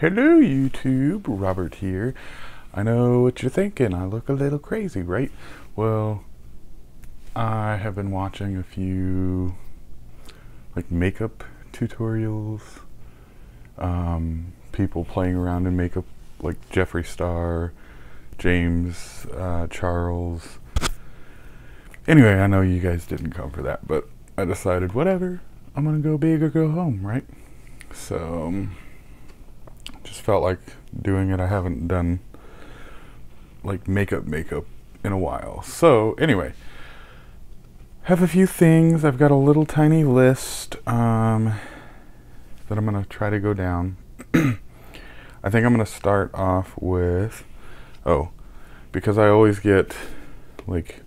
Hello YouTube, Robert here. I know what you're thinking, I look a little crazy, right? Well, I have been watching a few like makeup tutorials, people playing around in makeup like Jeffree Star, James, Charles. Anyway, I know you guys didn't come for that, but I decided whatever, I'm gonna go big or go home, right? So just felt like doing it. I haven't done like makeup in a while. So anyway, have a few things. I've got a little tiny list that I'm gonna try to go down. I think I'm gonna start off with, because I always get like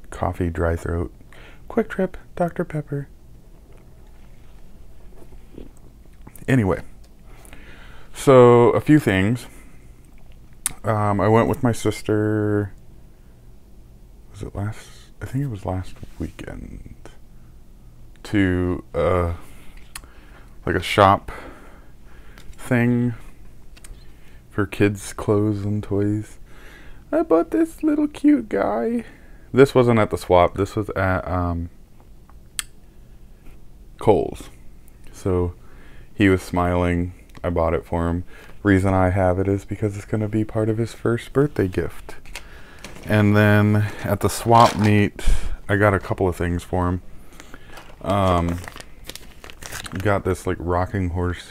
coffee, dry throat, Quick Trip, Dr. Pepper. Anyway, so a few things. I went with my sister, I think it was last weekend, to like a shop thing for kids' clothes and toys. I bought this little cute guy. This wasn't at the swap, this was at Kohl's. So he was smiling, I bought it for him. Reason I have it is because it's going to be part of his first birthday gift. And then at the swap meet, I got a couple of things for him. Got this like rocking horse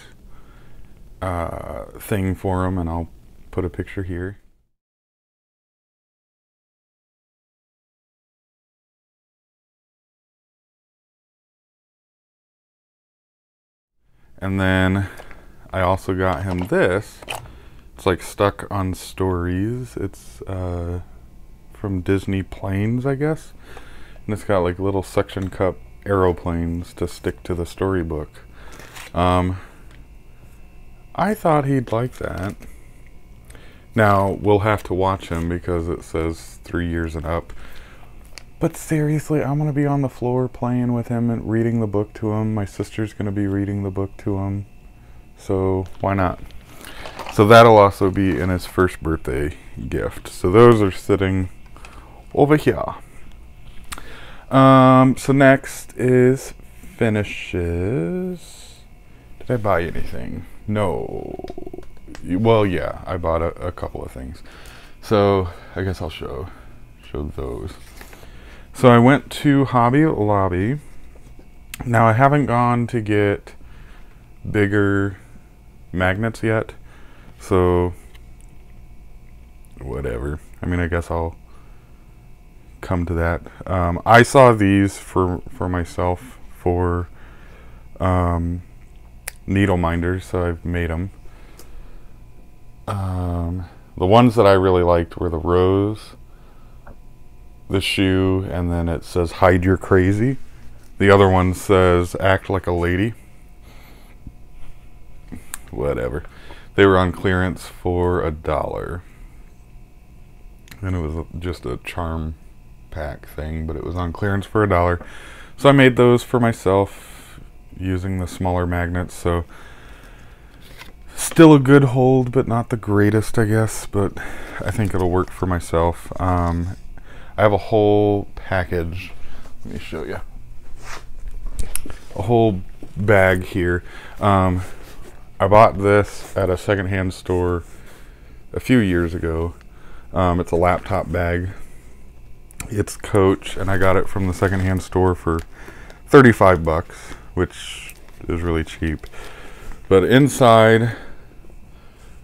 thing for him, and I'll put a picture here. And then I also got him this. It's like stuck on stories. It's from Disney Planes, I guess. And it's got like little suction cup aeroplanes to stick to the storybook. I thought he'd like that. Now, we'll have to watch him because it says 3 years and up. But seriously, I'm going to be on the floor playing with him and reading the book to him. My sister's going to be reading the book to him. So, why not? So that'll also be in his first birthday gift. So those are sitting over here. So next is finishes. Did I buy anything? No. Well, yeah, I bought a couple of things. So I guess I'll show those. So I went to Hobby Lobby. Now I haven't gone to get bigger magnets yet, so whatever. I mean, I guess I'll come to that. I saw these for myself for needle minders, so I've made them. The ones that I really liked were the rose, the shoe, and then it says hide your crazy. The other one says act like a lady. Whatever. They were on clearance for $1. And it was just a charm pack thing, but it was on clearance for $1. So I made those for myself using the smaller magnets. So still a good hold, but not the greatest, I guess. But I think it'll work for myself. I have a whole package. Let me show you. A whole bag here. I bought this at a secondhand store a few years ago. It's a laptop bag. It's Coach, and I got it from the secondhand store for 35 bucks, which is really cheap. But inside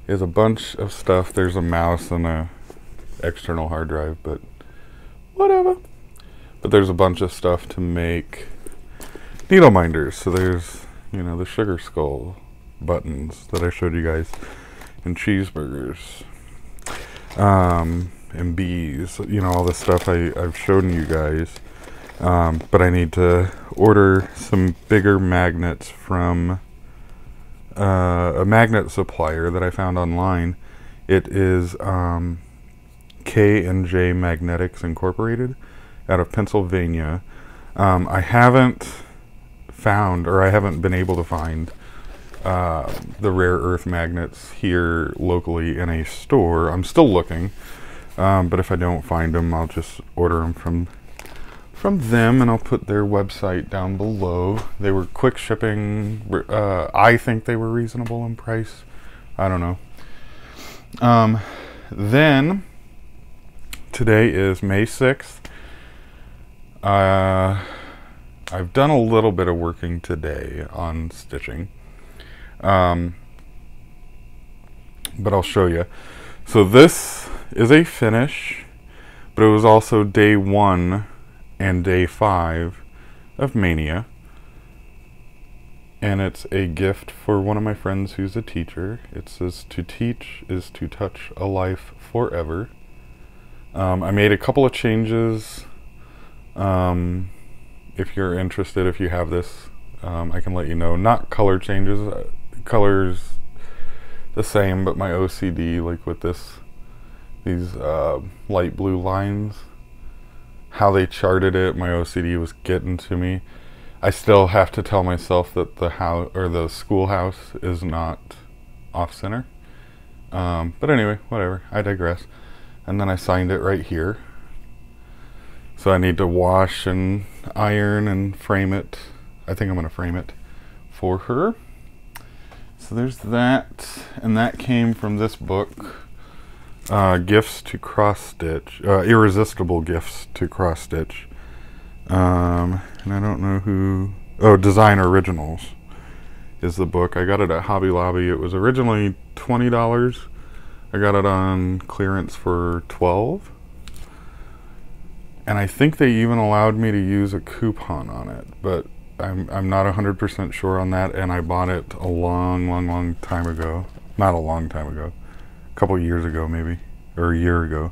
is a bunch of stuff. There's a mouse and a external hard drive, but whatever. But there's a bunch of stuff to make needle minders. So there's, you know, the sugar skull buttons that I showed you guys, and cheeseburgers, and bees, you know, all this stuff I've shown you guys. But I need to order some bigger magnets from a magnet supplier that I found online. It is K&J Magnetics Incorporated out of Pennsylvania. I haven't found, or I haven't been able to find the rare earth magnets here locally in a store. I'm still looking, but if I don't find them, I'll just order them from them, and I'll put their website down below. They were quick shipping. I think they were reasonable in price. I don't know. Then today is May 6th. I've done a little bit of working today on stitching, but I'll show you. So this is a finish, but it was also day 1 and day 5 of Mania, and it's a gift for one of my friends who's a teacher. It says, "To teach is to touch a life forever." I made a couple of changes. If you're interested, if you have this, I can let you know. Not color changes, colors the same, but my OCD, like with these light blue lines, how they charted it, my OCD was getting to me. I still have to tell myself that the house or the schoolhouse is not off center. But anyway, whatever. I digress. And then I signed it right here. So I need to wash and iron and frame it. I think I'm going to frame it for her. So there's that. And that came from this book, Gifts to Cross Stitch, Irresistible Gifts to Cross Stitch. And I don't know who, oh, Design Originals is the book. I got it at Hobby Lobby. It was originally $20. I got it on clearance for $12. And I think they even allowed me to use a coupon on it, but I'm not 100% sure on that, and I bought it a long time ago. Not a long time ago. A couple years ago maybe, or a year ago.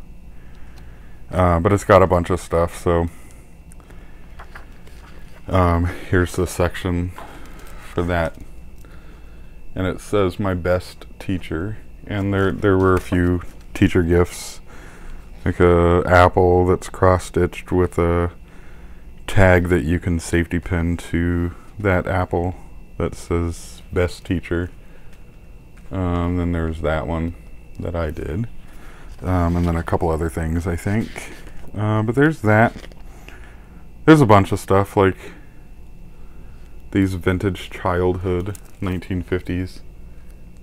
But it's got a bunch of stuff, so here's the section for that. And it says my best teacher, and there were a few teacher gifts. Like a apple that's cross-stitched with a tag that you can safety pin to that apple that says best teacher. Then there's that one that I did. And then a couple other things, I think. But there's that. There's a bunch of stuff like these vintage childhood 1950s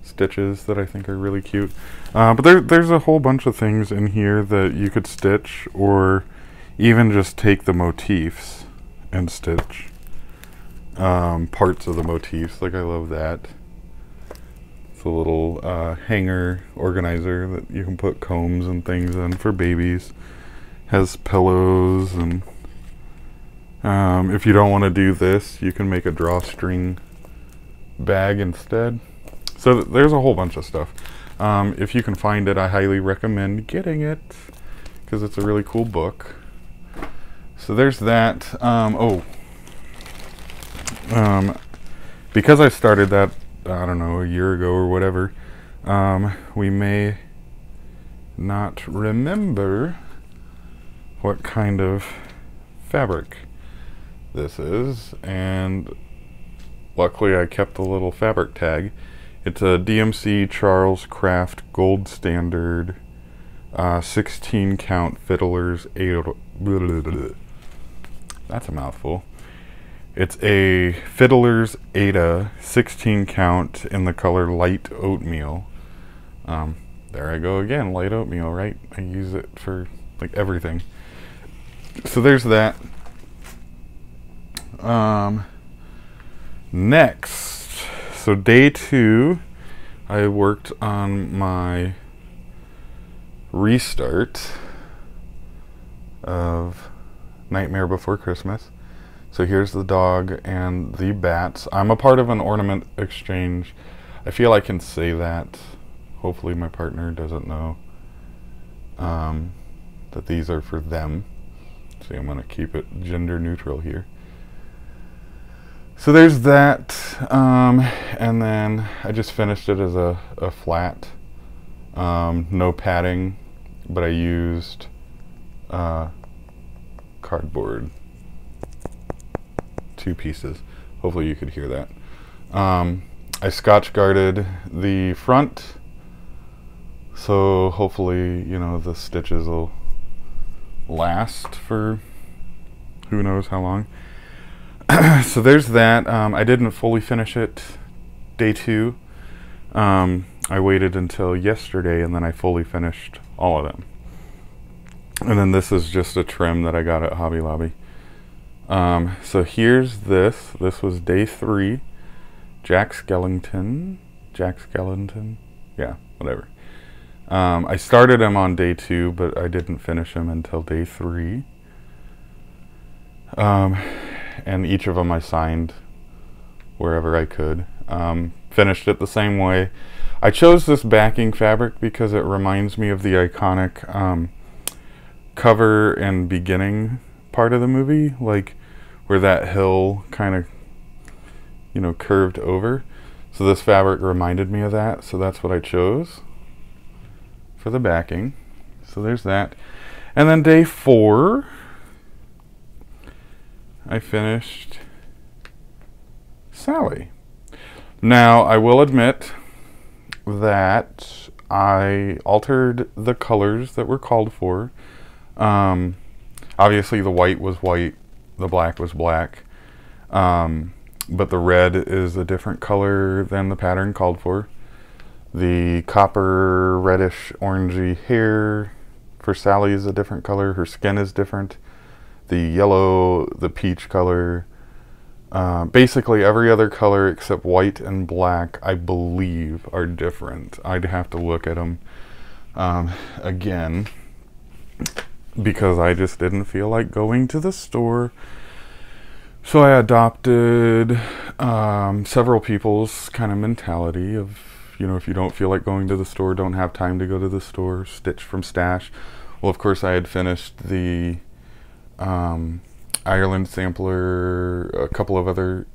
stitches that I think are really cute. But there's a whole bunch of things in here that you could stitch, or even just take the motifs and stitch parts of the motifs. Like, I love that. It's a little hanger organizer that you can put combs and things in for babies. Has pillows, and if you don't want to do this, you can make a drawstring bag instead. So there's a whole bunch of stuff. If you can find it, I highly recommend getting it, because it's a really cool book. So there's that. Because I started that, I don't know, a year ago or whatever, we may not remember what kind of fabric this is, and luckily I kept a little fabric tag. It's a DMC Charles Craft Gold Standard 16 count Fiddler's Ada. That's a mouthful. It's a Fiddler's Ada 16 count in the color light oatmeal. There I go again, light oatmeal, right? I use it for like everything. So there's that. Next. So day 2, I worked on my restart of Nightmare Before Christmas. So here's the dog and the bats. I'm a part of an ornament exchange. I feel I can say that. Hopefully my partner doesn't know that these are for them. See, I'm going to keep it gender neutral here. So there's that, and then I just finished it as a flat, no padding, but I used cardboard, 2 pieces. Hopefully you could hear that. I scotch guarded the front, so hopefully, you know, the stitches will last for who knows how long. So there's that. I didn't fully finish it day 2. I waited until yesterday and then I fully finished all of them. And then this is just a trim that I got at Hobby Lobby. So here's this. This was day 3. Jack Skellington. Yeah, whatever. I started him on day 2, but I didn't finish him until day 3. And each of them I signed wherever I could. Finished it the same way. I chose this backing fabric because it reminds me of the iconic cover and beginning part of the movie, like where that hill kind of, you know, curved over. So this fabric reminded me of that, so that's what I chose for the backing. So there's that. And then day 4, I finished Sally. Now, I will admit that I altered the colors that were called for. Obviously the white was white, the black was black, but the red is a different color than the pattern called for. The copper, reddish, orangey hair for Sally is a different color. Her skin is different. The yellow, the peach color, basically every other color except white and black, I believe, are different. I'd have to look at them again, because I just didn't feel like going to the store. So I adopted several people's kind of mentality of, you know, if you don't feel like going to the store, don't have time to go to the store, stitch from stash. Well, of course I had finished the Ireland sampler, a couple of other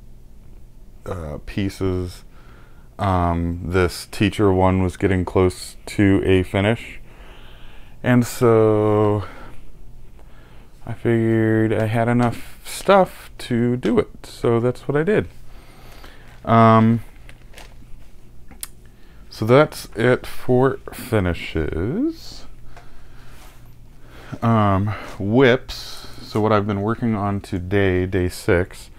pieces. This teacher one was getting close to a finish, and so I figured I had enough stuff to do it, so that's what I did. So that's it for finishes. Whips. So what I've been working on today, day 6,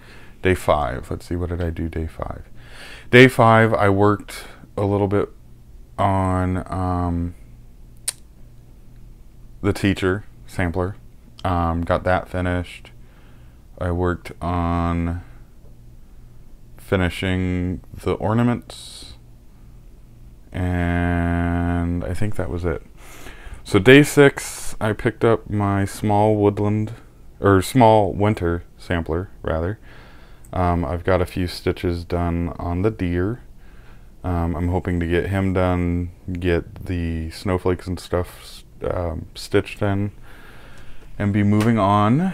day 5. Let's see, what did I do day 5? Day 5, I worked a little bit on the teacher sampler. Got that finished. I worked on finishing the ornaments, and I think that was it. So day 6, I picked up my small woodland, or small winter sampler, rather. I've got a few stitches done on the deer. I'm hoping to get him done, get the snowflakes and stuff stitched in, and be moving on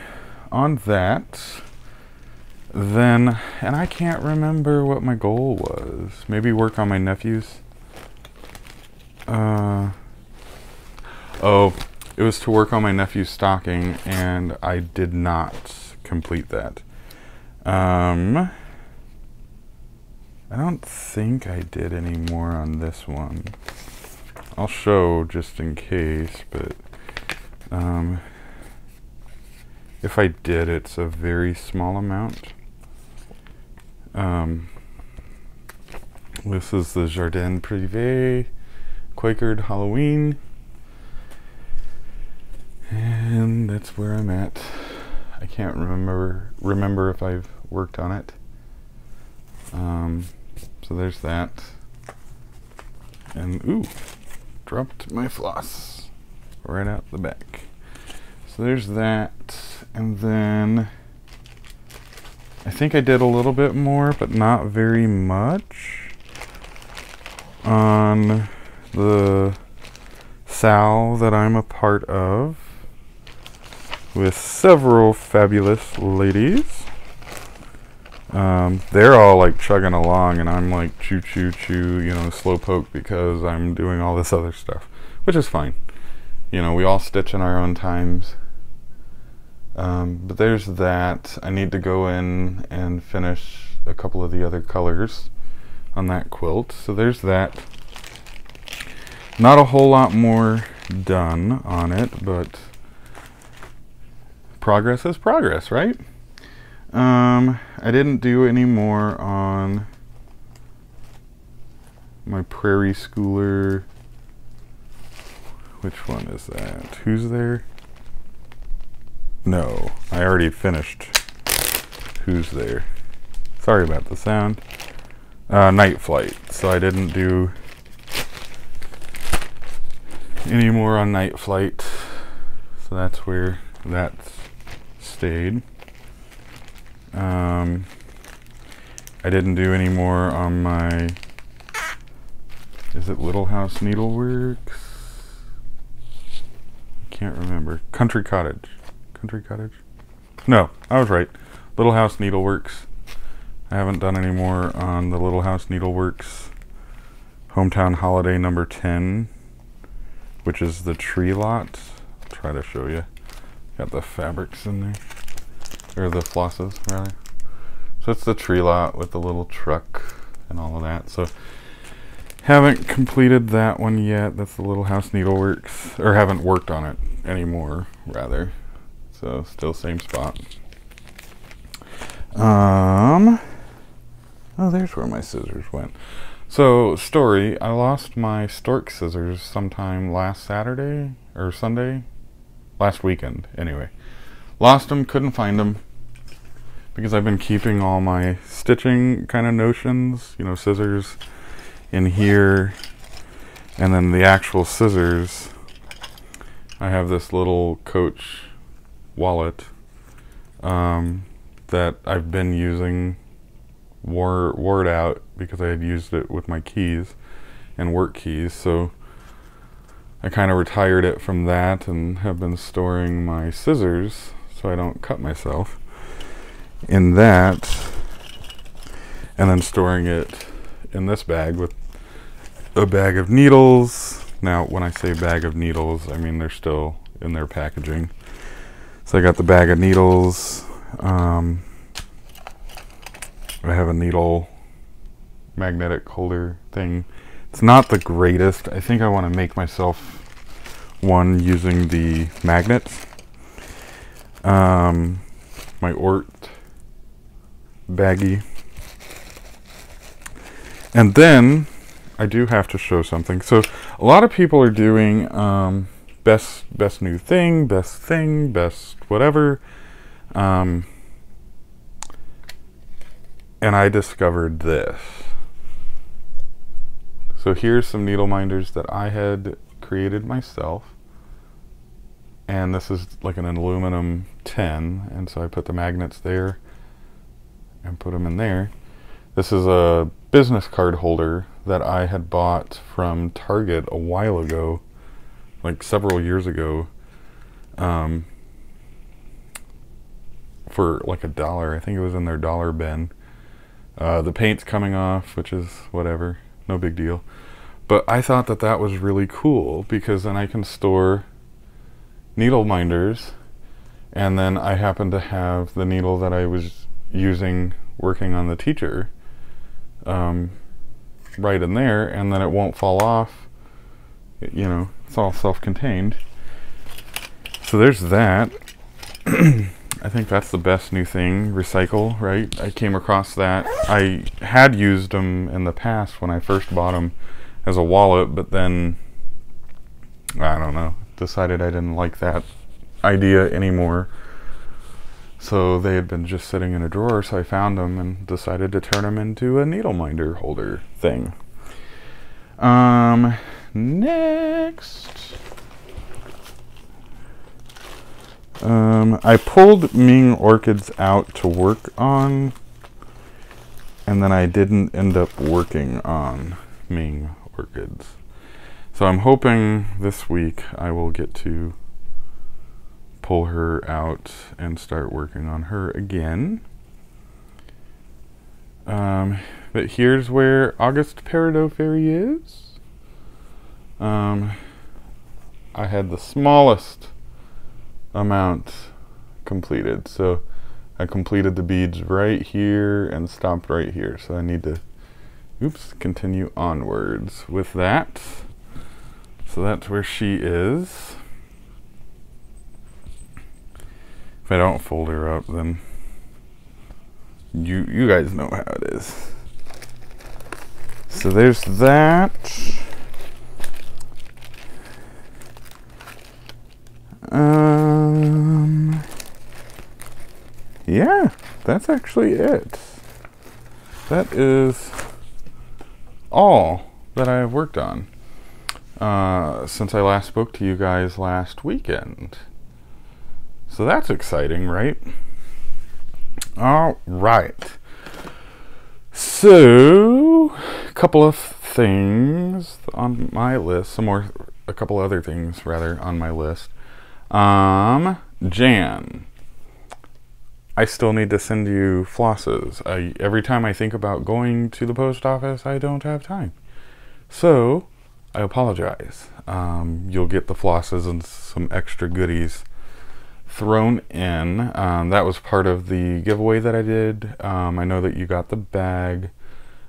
that. Then, and I can't remember what my goal was. Maybe work on my nephews. Oh, it was to work on my nephew's stocking, and I did not complete that. I don't think I did any more on this one. I'll show just in case, but if I did, it's a very small amount. This is the Jardin Privé Quakered Halloween, and that's where I'm at. I can't remember if I've worked on it. So there's that. And ooh, dropped my floss right out the back. So there's that. And then I think I did a little bit more, but not very much, on the SAL that I'm a part of with several fabulous ladies. They're all like chugging along, and I'm like choo choo choo, you know, slow poke, because I'm doing all this other stuff, which is fine. You know, we all stitch in our own times. But there's that. I need to go in and finish a couple of the other colors. on that quilt. So there's that. Not a whole lot more done on it, but progress is progress, right? I didn't do any more on my Prairie Schooler. Which one is that? Who's there? No, I already finished Who's There. Sorry about the sound. Night Flight. So I didn't do any more on Night Flight. So that's where that's stayed. I didn't do any more on my, is it Little House Needleworks? Can't remember. Country Cottage. Country Cottage? No, I was right. Little House Needleworks. I haven't done any more on the Little House Needleworks Hometown Holiday number 10, which is the tree lot. I'll try to show you. Got the fabrics in there. Or the flosses, rather. So it's the tree lot with the little truck and all of that. So haven't completed that one yet. That's the Little House Needleworks. Or haven't worked on it anymore, rather. So still same spot. Oh, there's where my scissors went. So, story, I lost my stork scissors sometime last Saturday or Sunday. Last weekend, anyway. Lost them, couldn't find them. Because I've been keeping all my stitching kind of notions, you know, scissors in here. And then the actual scissors, I have this little Coach wallet that I've been using, wore it out because I had used it with my keys and work keys. So I kind of retired it from that and have been storing my scissors so I don't cut myself in that, and then storing it in this bag with a bag of needles. Now when I say bag of needles, I mean they're still in their packaging. So I got the bag of needles. I have a needle magnetic holder thing. It's not the greatest. I think I want to make myself one using the magnets. My Ort baggie. And then I do have to show something. So a lot of people are doing best new thing, best whatever. And I discovered this. So here's some needle minders that I had created myself. And this is like an aluminum tin, and so I put the magnets there and put them in there. This is a business card holder that I had bought from Target a while ago, like several years ago, for like $1. I think it was in their dollar bin. The paint's coming off, which is whatever, no big deal. But I thought that that was really cool because then I can store needle minders, and then I happen to have the needle that I was using working on the teacher right in there, and then it won't fall off. You know, it's all self-contained. So there's that. I think that's the best new thing. Recycle, right? I came across that. I had used them in the past when I first bought them as a wallet, but then I don't know, decided I didn't like that idea anymore. So they had been just sitting in a drawer, so I found them and decided to turn them into a needle minder holder thing. Next, I pulled Ming orchids out to work on, and then I didn't end up working on Ming orchids. So I'm hoping this week I will get to pull her out and start working on her again. But here's where August Peridot Fairy is. I had the smallest amount completed, so I completed the beads right here and stopped right here, so I need to oops, continue onwards with that. So that's where she is. If I don't fold her up, then you guys know how it is. So there's that. Yeah, that's actually it. That is all that I have worked on since I last spoke to you guys last weekend. So that's exciting, right? All right. So, a couple of things on my list. A couple other things rather on my list. Jan, I still need to send you flosses. Every time I think about going to the post office, I don't have time. So, I apologize. You'll get the flosses and some extra goodies thrown in. That was part of the giveaway that I did. I know that you got the bag,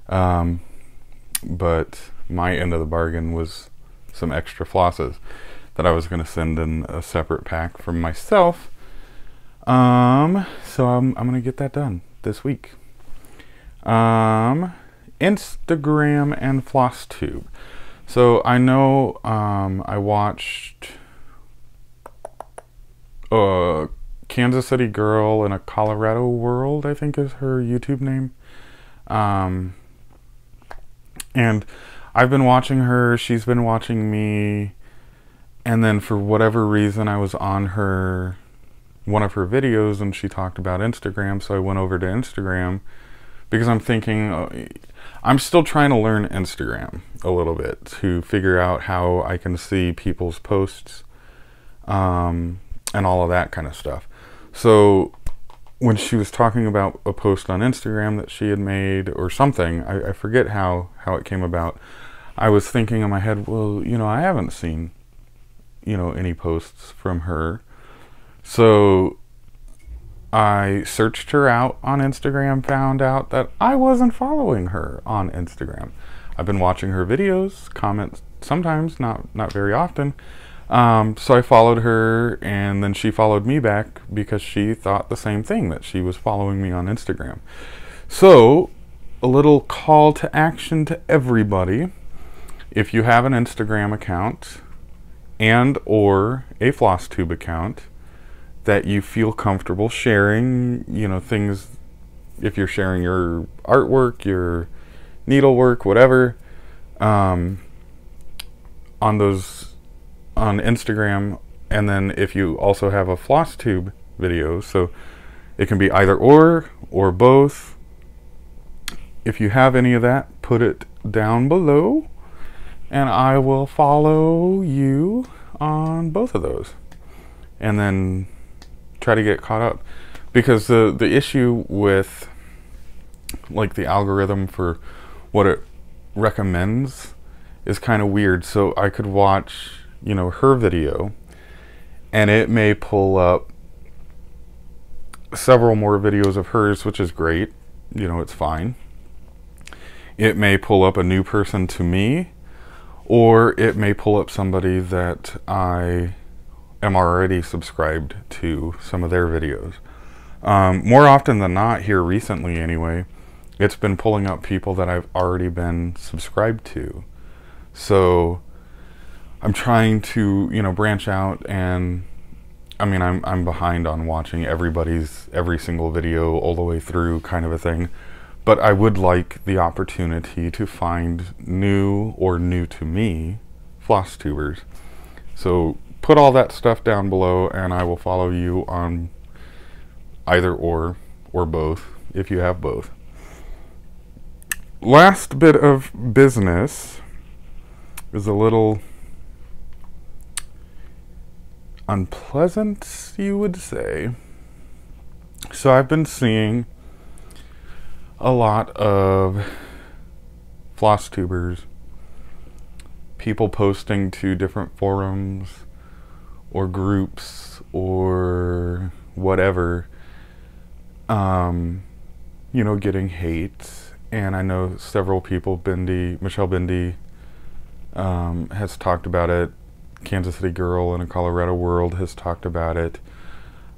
but my end of the bargain was some extra flosses that I was going to send in a separate pack from myself. So I'm going to get that done this week. Instagram and Flosstube. So I know I watched Kansas City Girl in a Colorado World, I think is her YouTube name. And I've been watching her, she's been watching me, and then for whatever reason I was on one of her videos and she talked about Instagram, so I went over to Instagram because I'm thinking, I'm still trying to learn Instagram a little bit to figure out how I can see people's posts and all of that kind of stuff. So when she was talking about a post on Instagram that she had made or something, I forget how it came about, I was thinking in my head, well, I haven't seen, any posts from her. So I searched her out on Instagram, found out that I wasn't following her on Instagram. I've been watching her videos, comment sometimes, not very often. So I followed her, and then she followed me back because she thought the same thing, that she was following me on Instagram. So a little call to action to everybody. If you have an Instagram account and or a Flosstube account that you feel comfortable sharing, things, if you're sharing your artwork, your needlework, whatever, on Instagram, and then if you also have a Flosstube video, so it can be either or both. If you have any of that, put it down below, and I will follow you on both of those, and then try to get caught up. Because the issue with like the algorithm for what it recommends is kind of weird. So I could watch her video and it may pull up several more videos of hers, which is great, it's fine. It may pull up a new person to me, or it may pull up somebody that I am already subscribed to some of their videos. More often than not, here recently anyway, it's been pulling up people that I've already been subscribed to. So I'm trying to, branch out, and I'm behind on watching every single video all the way through, kind of a thing. But I would like the opportunity to find new or new to me Flosstubers. So put all that stuff down below, and I will follow you on either or both, if you have both. Last bit of business is a little unpleasant, you would say. So I've been seeing a lot of Flosstubers, people posting to different forums or groups or whatever, getting hate and I know several people, Michelle Bindi has talked about it. Kansas City Girl in a Colorado World has talked about it.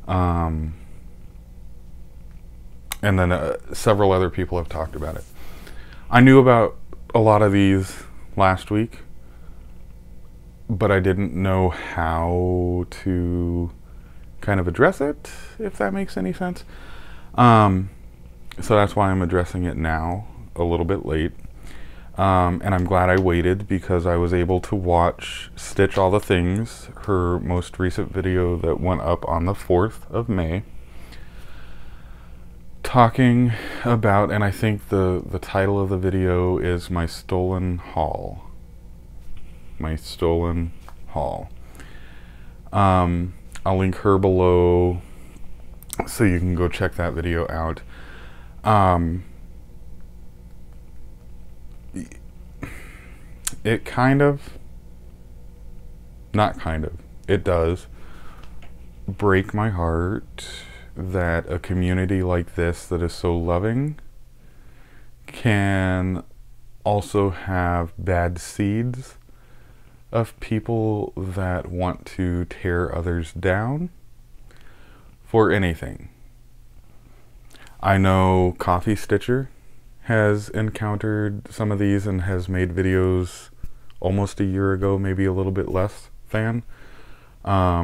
And then several other people have talked about it. I knew about a lot of these last week, but I didn't know how to kind of address it, if that makes any sense. So that's why I'm addressing it now, a little bit late. And I'm glad I waited, because I was able to watch Stitch All the Things, her most recent video that went up on the 4th of May, talking about, and I think the title of the video is My Stolen Haul. My Stolen Haul. I'll link her below so you can go check that video out. It kind of, not kind of, it does break my heart that a community like this that is so loving can also have bad seeds of people that want to tear others down for anything. I know Coffee Stitcher has encountered some of these and has made videos almost a year ago, maybe a little bit less than. I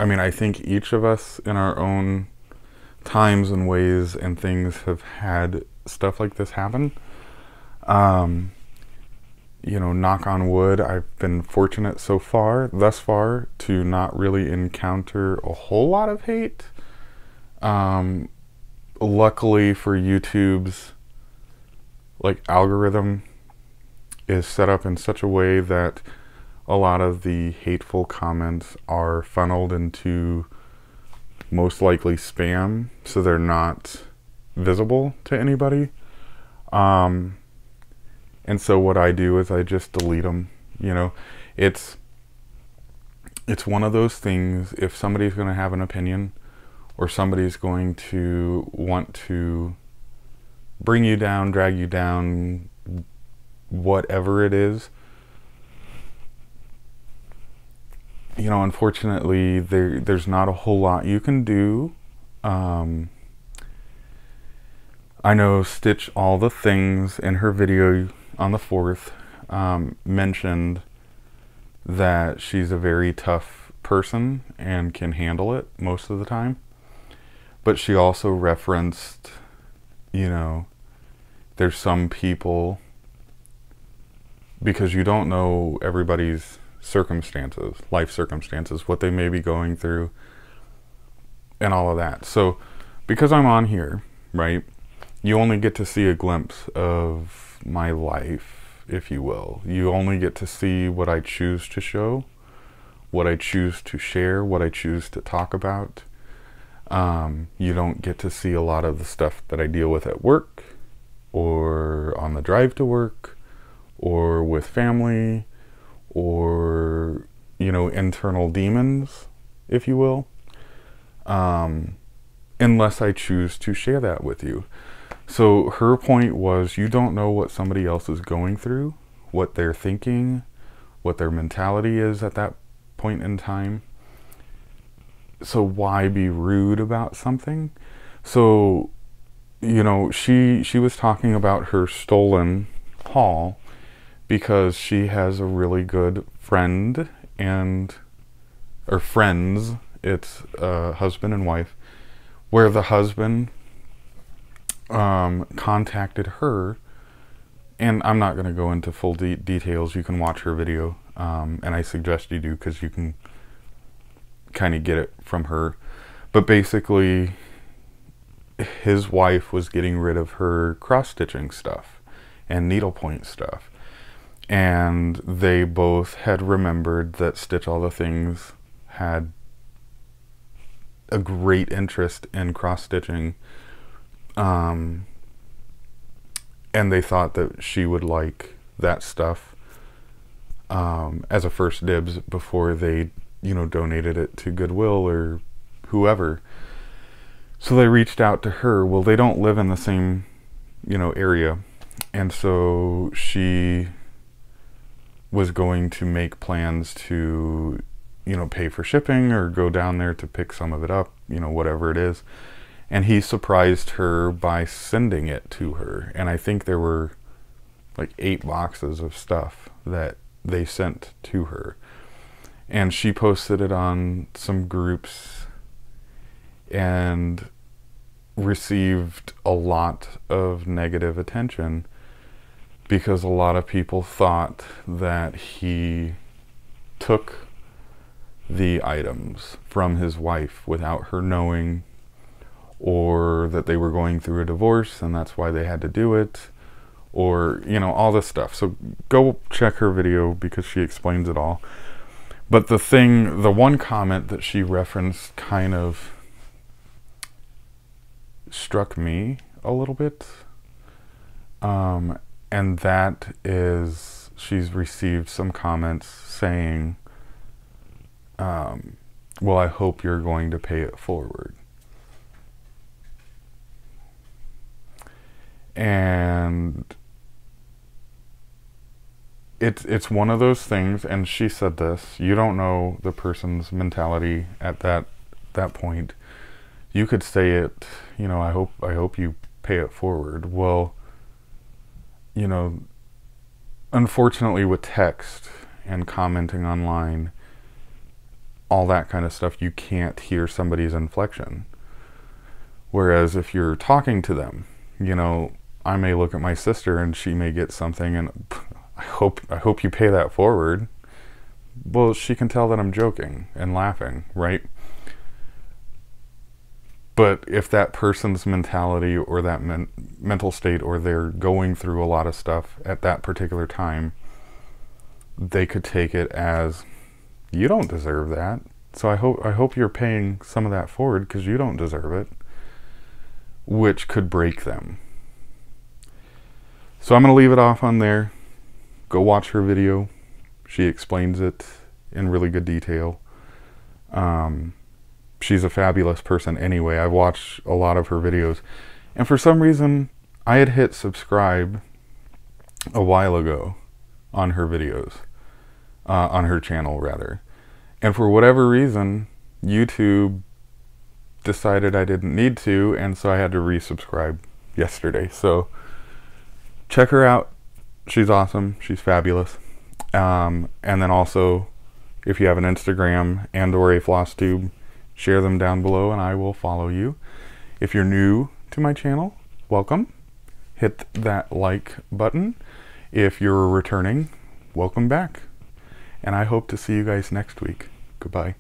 mean, I think each of us in our own times and ways and things have had stuff like this happen. You know, knock on wood, I've been fortunate so far, thus far, to not really encounter a whole lot of hate. Luckily for YouTube's algorithm is set up in such a way that a lot of the hateful comments are funneled into most likely spam, so they're not visible to anybody. And so what I do is I just delete them. You know, it's one of those things, if somebody's going to have an opinion, or somebody's going to want to bring you down, drag you down, whatever it is, you know, unfortunately, there's not a whole lot you can do. I know Stitch All the Things in her video on the 4th mentioned that she's a very tough person and can handle it most of the time. But she also referenced, you know, there's some people, because you don't know everybody's circumstances, life circumstances, what they may be going through, and all of that. So, because I'm on here, right, you only get to see a glimpse of my life, if you will. You only get to see what I choose to show, what I choose to share, what I choose to talk about. You don't get to see a lot of the stuff that I deal with at work, or on the drive to work, or with family, or, you know, internal demons, if you will, unless I choose to share that with you. So her point was, you don't know what somebody else is going through, what they're thinking, what their mentality is at that point in time. So why be rude about something? So, you know, she was talking about her stolen haul because she has a really good friend or friends, it's husband and wife, where the husband contacted her, and I'm not going to go into full details. You can watch her video, and I suggest you do, because you can kind of get it from her. But basically, his wife was getting rid of her cross-stitching stuff and needlepoint stuff, and they both had remembered that Stitch All the Things had a great interest in cross-stitching, and they thought that she would like that stuff as a first dibs before they, you know, donated it to Goodwill or whoever. So they reached out to her. Well, they don't live in the same, area. And so she was going to make plans to, pay for shipping or go down there to pick some of it up, whatever it is. And he surprised her by sending it to her. And I think there were like 8 boxes of stuff that they sent to her. And she posted it on some groups and received a lot of negative attention because a lot of people thought that he took the items from his wife without her knowing, or that they were going through a divorce and that's why they had to do it, or all this stuff. So go check her video because she explains it all. But the one comment that she referenced kind of struck me a little bit, and that is she's received some comments saying, well, I hope you're going to pay it forward. And it's one of those things, and she said this, you don't know the person's mentality at that point. You could say it, I hope you pay it forward. Well, unfortunately with text and commenting online, all that kind of stuff, you can't hear somebody's inflection. Whereas if you're talking to them, I may look at my sister and she may get something and I hope you pay that forward. Well, she can tell that I'm joking and laughing, right? But if that person's mentality or that mental state, or they're going through a lot of stuff at that particular time, they could take it as, you don't deserve that. So I hope you're paying some of that forward because you don't deserve it, which could break them. So I'm going to leave it off on there. Go watch her video. She explains it in really good detail. She's a fabulous person anyway. I've watched a lot of her videos. And for some reason, I had hit subscribe a while ago on her videos. On her channel, rather. And for whatever reason, YouTube decided I didn't need to, and so I had to resubscribe yesterday. So check her out. She's awesome. She's fabulous. And then also, if you have an Instagram and or a Flosstube, share them down below and I will follow you. If you're new to my channel, welcome. Hit that like button. If you're returning, welcome back. And I hope to see you guys next week. Goodbye.